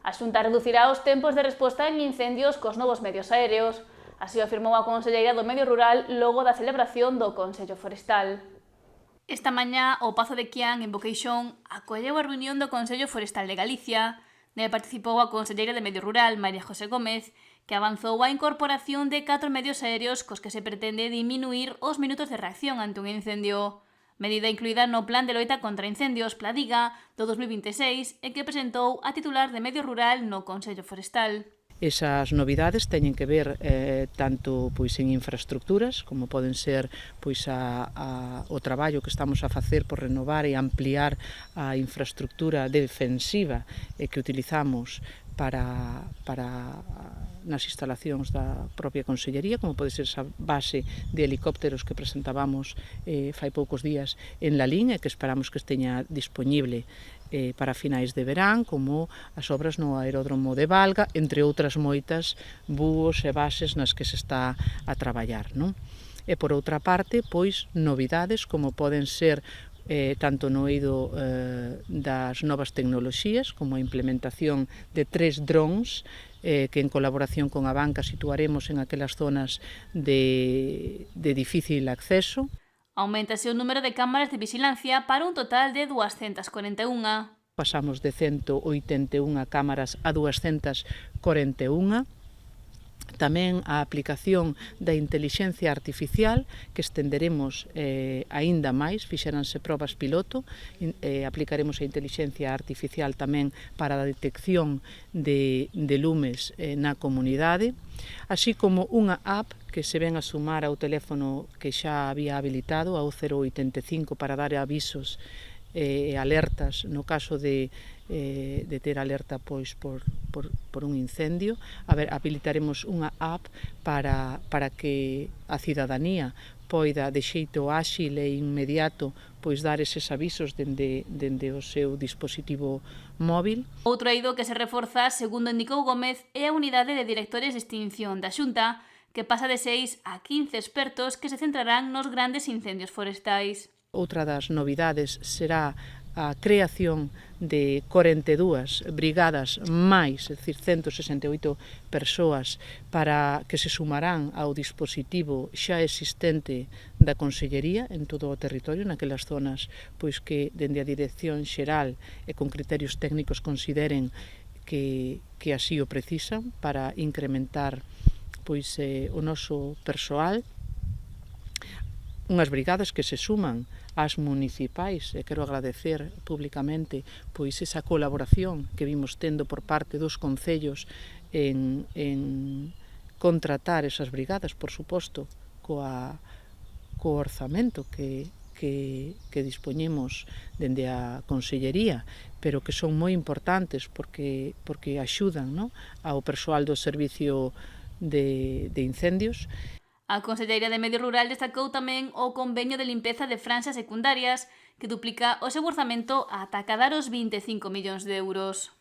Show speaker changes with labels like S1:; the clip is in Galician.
S1: A Xunta reducirá os tempos de resposta en incendios cos novos medios aéreos. Así o afirmou a conselleira do Medio Rural logo da celebración do Consello Forestal. Esta mañá, o Pazo de Quián, en Boqueixón, acolleu a reunión do Consello Forestal de Galicia. Nel participou a conselleira de Medio Rural, María José Gómez, que avanzou a incorporación de 4 medios aéreos cos que se pretende diminuir os minutos de reacción ante un incendio. Medida incluída no Plan de loita contra incendios Pladiga do 2026 e que presentou a titular de Medio Rural no Consello Forestal.
S2: Esas novidades teñen que ver tanto pois en infraestructuras, como poden ser pois o traballo que estamos a facer por renovar e ampliar a infraestructura defensiva que utilizamos para nas instalacións da propia Consellería, como pode ser esa base de helicópteros que presentábamos fai poucos días en Lalín e que esperamos que esteña disponible para finais de verán, como as obras no aeródromo de Valga, entre outras moitas búos e bases nas que se está a traballar, non? E por outra parte, pois, novidades como poden ser tanto no eido das novas tecnoloxías, como a implementación de 3 drones que en colaboración con a banca situaremos en aquelas zonas de difícil acceso.
S1: Auméntase o número de cámaras de vigilancia para un total de 241.
S2: Pasamos de 181 cámaras a 241. Tamén a aplicación da intelixencia artificial, que estenderemos aínda máis, fixéranse probas piloto, aplicaremos a intelixencia artificial tamén para a detección de lumes na comunidade, así como unha app que se ven a sumar ao teléfono que xa había habilitado, ao 085, para dar avisos e alertas no caso de ter alerta pois por un incendio. Habilitaremos unha app para que a cidadanía poida de xeito áxil e inmediato pois dar eses avisos dende o seu dispositivo móvil.
S1: Outro eido que se reforza, segundo indicou Gómez, é a unidade de directores de extinción da Xunta, que pasa de 6 a 15 expertos que se centrarán nos grandes incendios forestais.
S2: Outra das novidades será a creación de 42 brigadas máis, é dicir, 168 persoas para que se sumarán ao dispositivo xa existente da Consellería en todo o territorio, naquelas zonas pois que dende a Dirección Xeral e con criterios técnicos consideren que así o precisan para incrementar pois o noso persoal. Unhas brigadas que se suman ás municipais, e quero agradecer públicamente pois esa colaboración que vimos tendo por parte dos concellos en contratar esas brigadas, por suposto, co orzamento que dispoñemos dende a Consellería, pero que son moi importantes porque axudan, non, ao persoal do servicio de incendios.
S1: A conselleira de Medio Rural destacou tamén o convenio de limpeza de franxas secundarias que duplica o seu orzamento ata acadar os 25 millóns de euros.